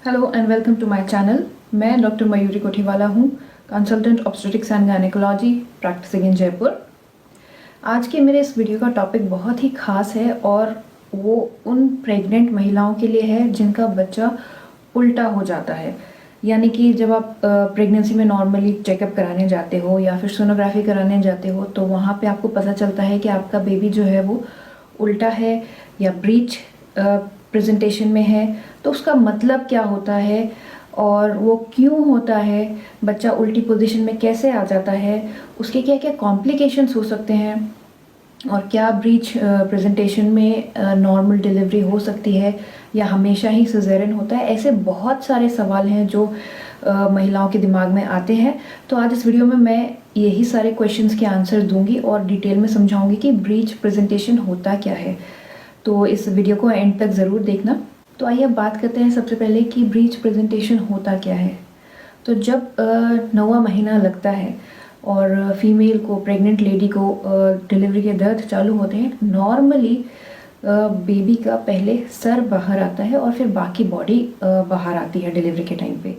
Hello and welcome to my channel. मैं doctor Mayuri Kothiwala हूँ, consultant obstetrics and gynaecology practising in Jaipur. आज के मेरे इस वीडियो का टॉपिक बहुत ही खास है और वो उन प्रेग्नेंट महिलाओं के लिए है जिनका बच्चा उल्टा हो जाता है। यानी कि जब आप प्रेगनेंसी में नॉर्मली चेकअप कराने जाते हो या फिर सोनोग्राफी कराने जाते हो तो वहाँ पे आपको पता चलता है कि आपका बेबी जो है वो उल्टा है या ब्रीच प्रेजेंटेशन में है। तो उसका मतलब क्या होता है और वो क्यों होता है, बच्चा उल्टी पोजीशन में कैसे आ जाता है, उसके क्या क्या कॉम्प्लिकेशंस हो सकते हैं और क्या ब्रीच प्रेजेंटेशन में नॉर्मल डिलीवरी हो सकती है या हमेशा ही सिजेरियन होता है। ऐसे बहुत सारे सवाल हैं जो महिलाओं के दिमाग में आते हैं। तो आज इस वीडियो में मैं यही सारे क्वेश्चंस के आंसर दूंगी और डिटेल में समझाऊंगी कि ब्रीच प्रेजेंटेशन होता क्या है। तो इस वीडियो को एंड तक ज़रूर देखना। तो आइए अब बात करते हैं सबसे पहले कि ब्रीच प्रेजेंटेशन होता क्या है। तो जब 9वां महीना लगता है और फीमेल को, प्रेग्नेंट लेडी को डिलीवरी के दर्द चालू होते हैं, नॉर्मली बेबी का पहले सर बाहर आता है और फिर बाकी बॉडी बाहर आती है डिलीवरी के टाइम पे।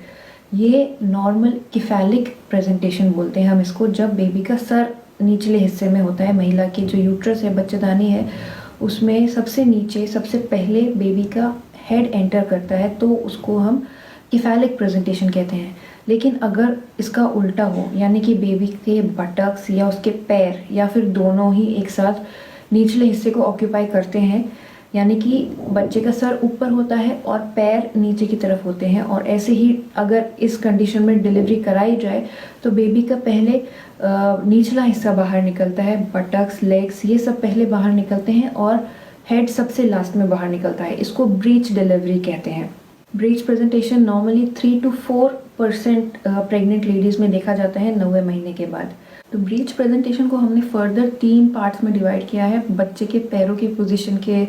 ये नॉर्मल किफैलिक प्रेजेंटेशन बोलते हैं हम इसको, जब बेबी का सर निचले हिस्से में होता है। महिला की जो यूट्रस है, बच्चेदानी है, उसमें सबसे नीचे सबसे पहले बेबी का हेड एंटर करता है, तो उसको हम किफैलिक प्रेजेंटेशन कहते हैं। लेकिन अगर इसका उल्टा हो, यानी कि बेबी के बटक्स या उसके पैर या फिर दोनों ही एक साथ निचले हिस्से को ऑक्यूपाई करते हैं, यानी कि बच्चे का सर ऊपर होता है और पैर नीचे की तरफ होते हैं, और ऐसे ही अगर इस कंडीशन में डिलीवरी कराई जाए तो बेबी का पहले निचला हिस्सा बाहर निकलता है, बटक्स, लेग्स, ये सब पहले बाहर निकलते हैं और हेड सबसे लास्ट में बाहर निकलता है। इसको ब्रीच डिलीवरी कहते हैं। Breech presentation normally 3 to 4% pregnant ladies में देखा जाता है 9वें महीने के बाद। तो ब्रीच प्रेजेंटेशन को हमने फर्दर 3 पार्ट्स में डिवाइड किया है बच्चे के पैरों की पोजीशन के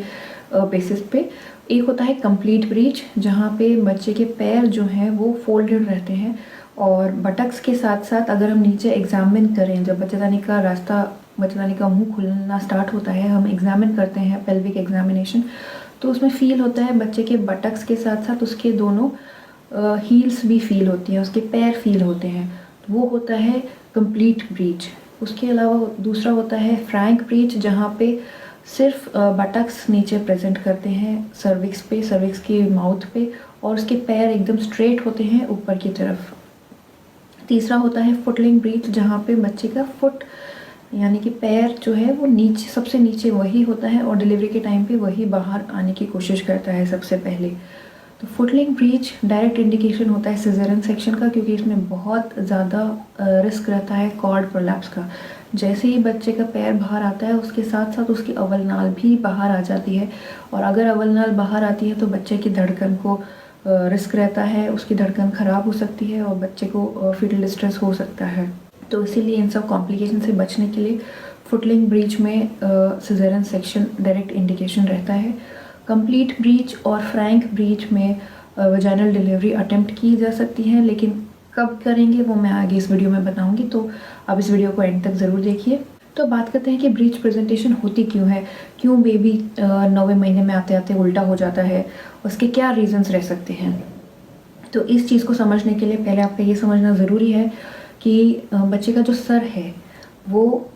बेसिस पे। एक होता है कंप्लीट ब्रीच, जहाँ पे बच्चे के पैर जो हैं वो फोल्डेड रहते हैं और बटक्स के साथ साथ अगर हम नीचे एग्जामिन करें, जब बच्चेदानी का रास्ता, बच्चेदानी का मुंह खुलना स्टार्ट होता है, हम एग्जामिन करते हैं पेल्विक एग्जामिनेशन, तो उसमें फील होता है बच्चे के बटक्स के साथ साथ उसके दोनों हील्स भी फील होती हैं, उसके पैर फील होते हैं। तो वो होता है कंप्लीट ब्रीच। उसके अलावा दूसरा होता है फ्रैंक ब्रीच, जहाँ पे सिर्फ बटक्स नीचे प्रेजेंट करते हैं सर्विक्स पे, सर्विक्स के माउथ पे, और उसके पैर एकदम स्ट्रेट होते हैं ऊपर की तरफ। तीसरा होता है फुटलिंग ब्रीच, जहाँ पे बच्चे का फुट यानी कि पैर जो है वो नीचे, सबसे नीचे वही होता है और डिलीवरी के टाइम पे वही बाहर आने की कोशिश करता है सबसे पहले। तो फुटलिंग ब्रीच डायरेक्ट इंडिकेशन होता है सिजेरियन सेक्शन का, क्योंकि इसमें बहुत ज़्यादा रिस्क रहता है कॉर्ड प्रोलैप्स का। जैसे ही बच्चे का पैर बाहर आता है उसके साथ साथ उसकी अवल नाल भी बाहर आ जाती है, और अगर अवल नाल बाहर आती है तो बच्चे की धड़कन को रिस्क रहता है, उसकी धड़कन ख़राब हो सकती है और बच्चे को फीटल डिस्ट्रेस हो सकता है। तो इसीलिए इन सब कॉम्प्लिकेशन से बचने के लिए फुटलिंग ब्रीच में सिजेरियन सेक्शन डायरेक्ट इंडिकेशन रहता है। कंप्लीट ब्रीच और फ्रैंक ब्रीच में वजाइनल डिलीवरी अटेम्प्ट की जा सकती है, लेकिन कब करेंगे वो मैं आगे इस वीडियो में बताऊंगी, तो आप इस वीडियो को एंड तक ज़रूर देखिए। तो बात करते हैं कि ब्रीच प्रेजेंटेशन होती क्यों है, क्यों बेबी 9वें महीने में आते आते उल्टा हो जाता है, उसके क्या रीजंस रह सकते हैं। तो इस चीज़ को समझने के लिए पहले आपका ये समझना ज़रूरी है कि बच्चे का जो सर है वो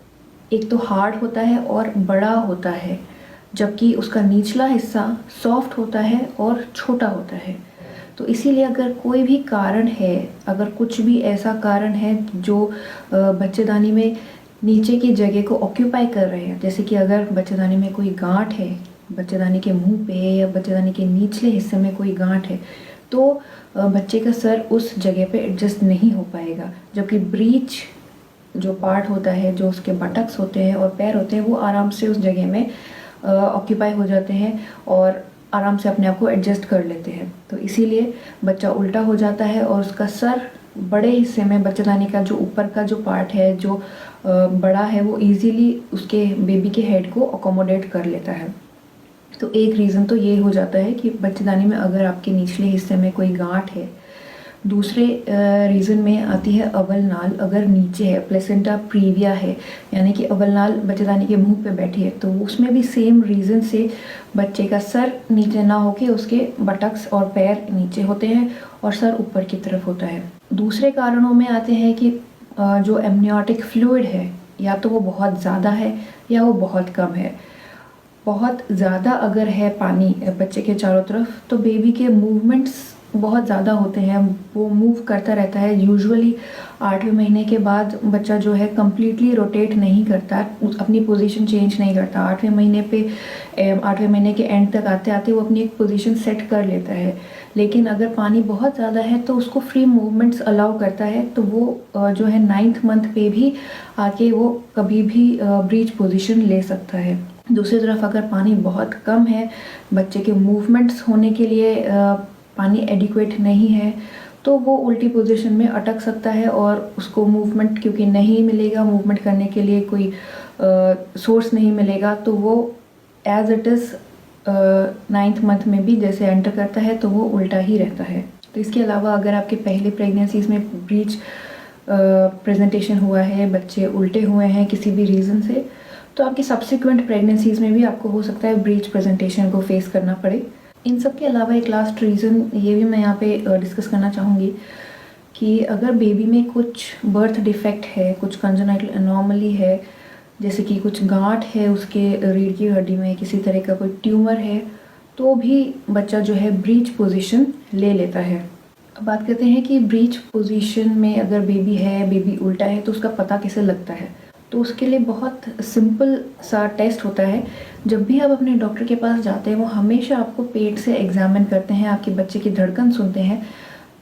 एक तो हार्ड होता है और बड़ा होता है, जबकि उसका निचला हिस्सा सॉफ्ट होता है और छोटा होता है। तो इसीलिए अगर कोई भी कारण है, अगर कुछ भी ऐसा कारण है जो बच्चेदानी में नीचे की जगह को ऑक्यूपाई कर रहे हैं, जैसे कि अगर बच्चेदानी में कोई गांठ है, बच्चेदानी के मुंह पे या बच्चेदानी के निचले हिस्से में कोई गांठ है, तो बच्चे का सर उस जगह पे एडजस्ट नहीं हो पाएगा। जबकि ब्रीच जो पार्ट होता है, जो उसके बटक्स होते हैं और पैर होते हैं, वो आराम से उस जगह में ऑक्यूपाई हो जाते हैं और आराम से अपने आप को एडजस्ट कर लेते हैं। तो इसीलिए बच्चा उल्टा हो जाता है और उसका सर बड़े हिस्से में, बच्चेदानी का जो ऊपर का जो पार्ट है जो बड़ा है, वो इजीली उसके बेबी के हेड को अकोमोडेट कर लेता है। तो एक रीज़न तो ये हो जाता है कि बच्चेदानी में अगर आपके निचले हिस्से में कोई गांठ है दूसरे रीज़न में आती है अवल नाल अगर नीचे है, प्लेसेंटा प्रीविया है, यानी कि अवल नाल बच्चेदानी के मुंह पे बैठी है, तो उसमें भी सेम रीज़न से बच्चे का सर नीचे ना होके उसके बटक्स और पैर नीचे होते हैं और सर ऊपर की तरफ होता है। दूसरे कारणों में आते हैं कि जो एमनियोटिक फ्लूइड है या तो वो बहुत ज़्यादा है या वो बहुत कम है। बहुत ज़्यादा अगर है पानी बच्चे के चारों तरफ तो बेबी के मूवमेंट्स बहुत ज़्यादा होते हैं, वो मूव करता रहता है। यूजुअली 8वें महीने के बाद बच्चा जो है कम्प्लीटली रोटेट नहीं करता, अपनी पोजीशन चेंज नहीं करता। 8वें महीने के एंड तक आते आते वो अपनी एक पोजीशन सेट कर लेता है। लेकिन अगर पानी बहुत ज़्यादा है तो उसको फ्री मूवमेंट्स अलाउ करता है, तो वो जो है 9th मंथ पे भी आके वो कभी भी ब्रीच पोजीशन ले सकता है। दूसरी तरफ अगर पानी बहुत कम है, बच्चे के मूवमेंट्स होने के लिए पानी एडिक्वेट नहीं है, तो वो उल्टी पोजीशन में अटक सकता है और उसको मूवमेंट क्योंकि नहीं मिलेगा, मूवमेंट करने के लिए कोई सोर्स नहीं मिलेगा, तो वो as it is 9th month में भी जैसे एंटर करता है तो वो उल्टा ही रहता है। तो इसके अलावा अगर आपके पहले प्रेगनेंसीज़ में ब्रीच प्रेजेंटेशन हुआ है, बच्चे उल्टे हुए हैं किसी भी रीज़न से, तो आपकी सब्सिक्वेंट प्रेगनेंसीज़ में भी आपको हो सकता है ब्रीच प्रेजेंटेशन को फेस करना पड़े। इन सब के अलावा एक लास्ट रीज़न ये भी मैं यहाँ पे डिस्कस करना चाहूँगी कि अगर बेबी में कुछ बर्थ डिफेक्ट है, कुछ कंजेनाइटल एनॉमली है, जैसे कि कुछ गांठ है उसके रीढ़ की हड्डी में, किसी तरह का कोई ट्यूमर है, तो भी बच्चा जो है ब्रीच पोजीशन ले लेता है। अब बात करते हैं कि ब्रीच पोजीशन में अगर बेबी है, बेबी उल्टा है, तो उसका पता कैसे लगता है। तो उसके लिए बहुत सिंपल सा टेस्ट होता है। जब भी आप अपने डॉक्टर के पास जाते हैं वो हमेशा आपको पेट से एग्जामिन करते हैं, आपके बच्चे की धड़कन सुनते हैं।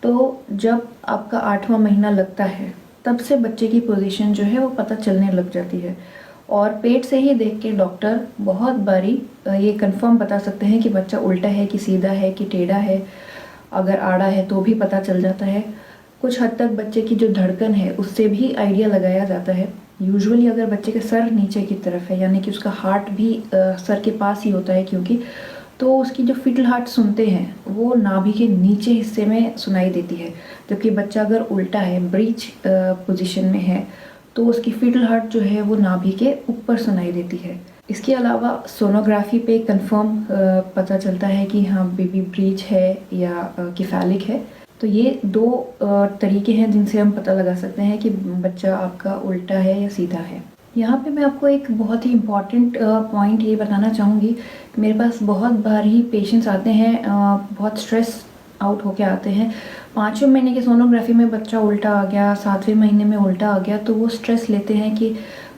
तो जब आपका 8वां महीना लगता है तब से बच्चे की पोजीशन जो है वो पता चलने लग जाती है, और पेट से ही देख के डॉक्टर बहुत बारी ये कंफर्म बता सकते हैं कि बच्चा उल्टा है कि सीधा है कि टेढ़ा है। अगर आड़ा है तो भी पता चल जाता है। कुछ हद तक बच्चे की जो धड़कन है उससे भी आइडिया लगाया जाता है। यूजुअली अगर बच्चे का सर नीचे की तरफ है, यानी कि उसका हार्ट भी सर के पास ही होता है क्योंकि, तो उसकी जो फीटल हार्ट सुनते हैं वो नाभि के नीचे हिस्से में सुनाई देती है। जबकि बच्चा अगर उल्टा है, ब्रीच पोजीशन में है, तो उसकी फीटल हार्ट जो है वो नाभि के ऊपर सुनाई देती है। इसके अलावा सोनोग्राफी पे कंफर्म पता चलता है कि हाँ बेबी ब्रीच है या किफैलिक है। तो ये 2 तरीके हैं जिनसे हम पता लगा सकते हैं कि बच्चा आपका उल्टा है या सीधा है। यहाँ पे मैं आपको एक बहुत ही इम्पॉर्टेंट पॉइंट ये बताना चाहूँगी। मेरे पास बहुत बार ही पेशेंट्स आते हैं, बहुत स्ट्रेस आउट होके आते हैं। 5वें महीने की सोनोग्राफी में बच्चा उल्टा आ गया, 7वें महीने में उल्टा आ गया, तो वो स्ट्रेस लेते हैं कि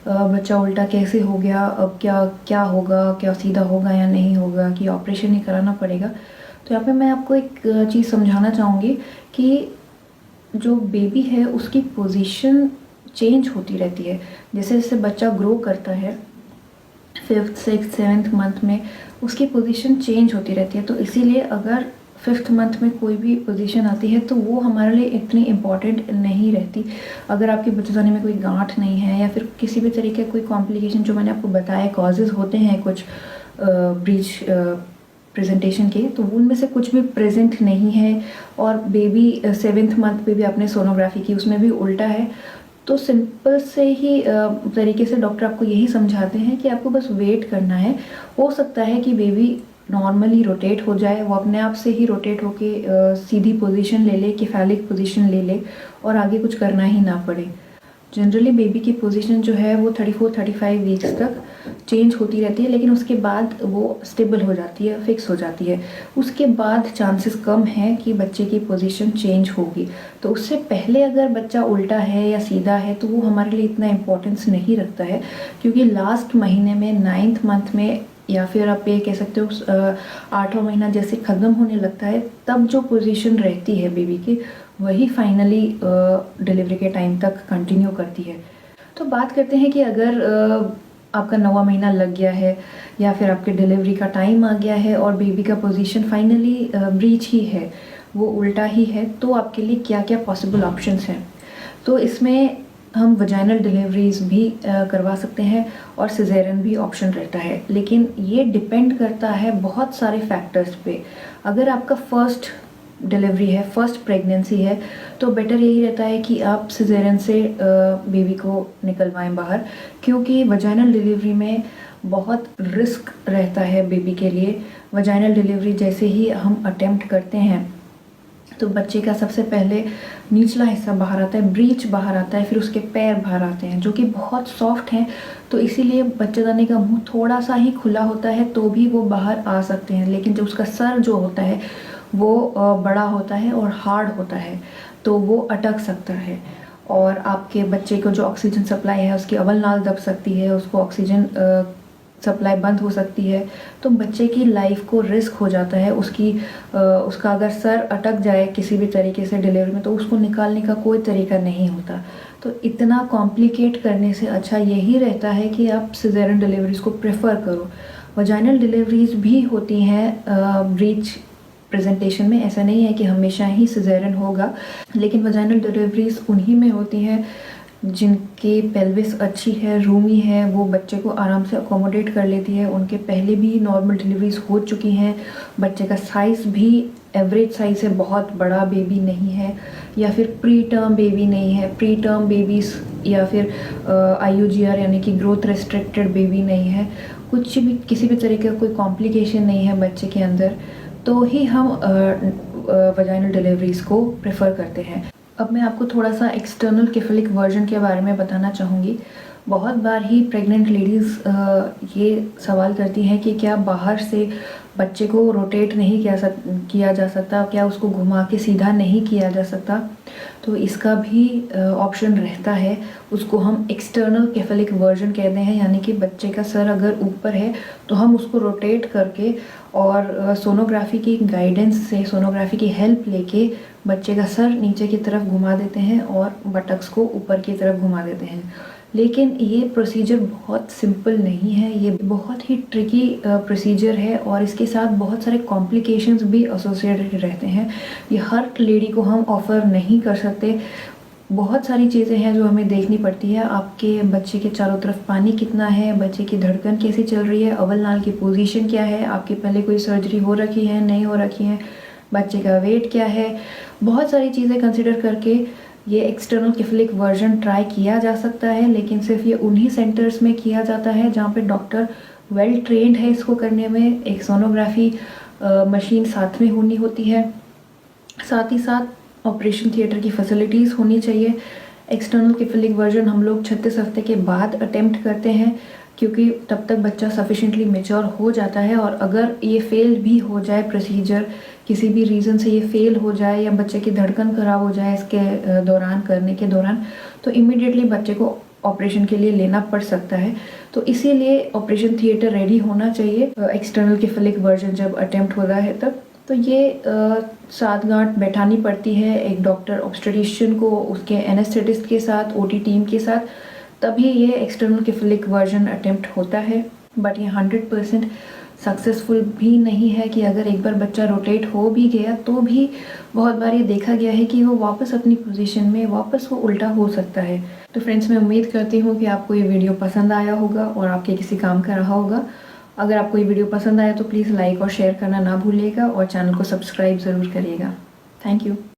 बच्चा उल्टा कैसे हो गया, अब क्या होगा, क्या सीधा होगा या नहीं होगा, कि ऑपरेशन ही कराना पड़ेगा। तो यहाँ पे मैं आपको एक चीज़ समझाना चाहूँगी कि जो बेबी है उसकी पोजीशन चेंज होती रहती है। जैसे जैसे बच्चा ग्रो करता है 5th, 6th, 7th मंथ में उसकी पोजीशन चेंज होती रहती है। तो इसीलिए अगर 5th मंथ में कोई भी पोजीशन आती है तो वो हमारे लिए इतनी इम्पॉर्टेंट नहीं रहती। अगर आपके बच्चेदानी में कोई गांठ नहीं है या फिर किसी भी तरीके का कोई कॉम्प्लिकेशन, जो मैंने आपको बताया कॉजेज़ होते हैं कुछ ब्रीच प्रेजेंटेशन के, तो उनमें से कुछ भी प्रेजेंट नहीं है, और बेबी 7th मंथ पे भी आपने सोनोग्राफी की उसमें भी उल्टा है, तो सिंपल से ही तरीके से डॉक्टर आपको यही समझाते हैं कि आपको बस वेट करना है। हो सकता है कि बेबी नॉर्मली रोटेट हो जाए, वो अपने आप से ही रोटेट होके सीधी पोजीशन ले ले, किफैलिक पोजीशन ले ले, और आगे कुछ करना ही ना पड़े। जनरली बेबी की पोजीशन जो है वो 34-35 वीक्स तक चेंज होती रहती है, लेकिन उसके बाद वो स्टेबल हो जाती है, फिक्स हो जाती है। उसके बाद चांसेस कम हैं कि बच्चे की पोजीशन चेंज होगी। तो उससे पहले अगर बच्चा उल्टा है या सीधा है तो वो हमारे लिए इतना इम्पोर्टेंस नहीं रखता है, क्योंकि लास्ट महीने में 9th मंथ में, या फिर आप ये कह सकते हो 8वां महीना जैसे ख़त्म होने लगता है, तब जो पोजीशन रहती है बेबी की वही फाइनली डिलीवरी के टाइम तक कंटिन्यू करती है। तो बात करते हैं कि अगर आपका 9वां महीना लग गया है या फिर आपके डिलीवरी का टाइम आ गया है और बेबी का पोजीशन फाइनली ब्रीच ही है, वो उल्टा ही है, तो आपके लिए क्या क्या पॉसिबल ऑप्शंस हैं। तो इसमें हम वजाइनल डिलीवरीज भी करवा सकते हैं और सिजेरियन भी ऑप्शन रहता है, लेकिन ये डिपेंड करता है बहुत सारे फैक्टर्स पे। अगर आपका फर्स्ट डिलीवरी है, फर्स्ट प्रेगनेंसी है, तो बेटर यही रहता है कि आप सिजेरियन से बेबी को निकलवाएं बाहर, क्योंकि वजाइनल डिलीवरी में बहुत रिस्क रहता है बेबी के लिए। वजाइनल डिलीवरी जैसे ही हम अटेम्प्ट करते हैं तो बच्चे का सबसे पहले निचला हिस्सा बाहर आता है, ब्रीच बाहर आता है, फिर उसके पैर बाहर आते हैं जो कि बहुत सॉफ्ट हैं, तो इसीलिए बच्चेदानी का मुंह थोड़ा सा ही खुला होता है तो भी वो बाहर आ सकते हैं। लेकिन जब उसका सर जो होता है वो बड़ा होता है और हार्ड होता है तो वो अटक सकता है और आपके बच्चे को जो ऑक्सीजन सप्लाई है उसकी अवल नाल दब सकती है, उसको ऑक्सीजन सप्लाई बंद हो सकती है, तो बच्चे की लाइफ को रिस्क हो जाता है। उसका अगर सर अटक जाए किसी भी तरीके से डिलीवरी में तो उसको निकालने का कोई तरीका नहीं होता। तो इतना कॉम्प्लिकेट करने से अच्छा यही रहता है कि आप सिजेरियन डिलीवरीज को प्रेफर करो। वजाइनल डिलीवरीज भी होती हैं ब्रीच प्रेजेंटेशन में, ऐसा नहीं है कि हमेशा ही सिजेरियन होगा, लेकिन वजाइनल डिलीवरीज उन्हीं में होती हैं जिनकी पेल्विस अच्छी है, रूमी है, वो बच्चे को आराम से अकोमोडेट कर लेती है, उनके पहले भी नॉर्मल डिलीवरीज हो चुकी हैं, बच्चे का साइज़ भी एवरेज साइज़ है, बहुत बड़ा बेबी नहीं है या फिर प्री टर्म बेबी नहीं है। प्री टर्म बेबीज़ या फिर IUGR यानी कि ग्रोथ रेस्ट्रिक्टेड बेबी नहीं है, कुछ भी किसी भी तरीके का कोई कॉम्प्लिकेशन नहीं है बच्चे के अंदर, तो ही हम वजाइनल डिलीवरीज़ को प्रेफर करते हैं। अब मैं आपको थोड़ा सा एक्सटर्नल केफलिक वर्जन के बारे में बताना चाहूँगी। बहुत बार ही प्रेग्नेंट लेडीज़ ये सवाल करती हैं कि क्या बाहर से बच्चे को रोटेट नहीं किया जा सकता, क्या उसको घुमा के सीधा नहीं किया जा सकता, तो इसका भी ऑप्शन रहता है। उसको हम एक्सटर्नल केफलिक वर्जन कहते हैं, यानी कि बच्चे का सर अगर ऊपर है तो हम उसको रोटेट करके और सोनोग्राफी की गाइडेंस से, सोनोग्राफी की हेल्प लेके बच्चे का सर नीचे की तरफ घुमा देते हैं और बटक्स को ऊपर की तरफ घुमा देते हैं। लेकिन ये प्रोसीजर बहुत सिंपल नहीं है, ये बहुत ही ट्रिकी प्रोसीजर है और इसके साथ बहुत सारे कॉम्प्लिकेशंस भी एसोसिएटेड रहते हैं। ये हर लेडी को हम ऑफ़र नहीं कर सकते। बहुत सारी चीज़ें हैं जो हमें देखनी पड़ती है। आपके बच्चे के चारों तरफ पानी कितना है, बच्चे की धड़कन कैसी चल रही है, अवल नाल की पोजीशन क्या है, आपकी पहले कोई सर्जरी हो रखी है नहीं हो रखी है, बच्चे का वेट क्या है, बहुत सारी चीज़ें कंसिडर करके ये एक्सटर्नल केफलिक वर्जन ट्राई किया जा सकता है। लेकिन सिर्फ ये उन्हीं सेंटर्स में किया जाता है जहाँ पे डॉक्टर वेल ट्रेंड है इसको करने में। एक सोनोग्राफी मशीन साथ में होनी होती है, साथ ही साथ ऑपरेशन थिएटर की फैसिलिटीज़ होनी चाहिए। एक्सटर्नल केफलिक वर्जन हम लोग 36 हफ्ते के बाद अटेम्प्ट करते हैं, क्योंकि तब तक बच्चा सफिशिएंटली मैच्योर हो जाता है। और अगर ये फेल भी हो जाए प्रोसीजर, किसी भी रीज़न से ये फेल हो जाए या बच्चे की धड़कन ख़राब हो जाए इसके दौरान, करने के दौरान, तो इमीडिएटली बच्चे को ऑपरेशन के लिए लेना पड़ सकता है। तो इसीलिए ऑपरेशन थिएटर रेडी होना चाहिए एक्सटर्नल केफलिक वर्जन जब अटेम्प्ट हो रहा है तब। तो ये साथ गांठ बैठानी पड़ती है एक डॉक्टर ऑब्स्टेट्रिशियन को, उसके एनेस्थेटिस्ट के साथ, OT टीम के साथ, तभी ये एक्सटर्नल केफलिक वर्जन अटेम्प्ट होता है। बट ये 100% सक्सेसफुल भी नहीं है कि अगर एक बार बच्चा रोटेट हो भी गया तो भी बहुत बार ये देखा गया है कि वो वापस अपनी पोजीशन में वापस वो उल्टा हो सकता है। तो फ्रेंड्स, मैं उम्मीद करती हूँ कि आपको ये वीडियो पसंद आया होगा और आपके किसी काम का रहा होगा। अगर आपको ये वीडियो पसंद आया तो प्लीज़ लाइक और शेयर करना ना भूलिएगा और चैनल को सब्सक्राइब ज़रूर करिएगा। Thank you.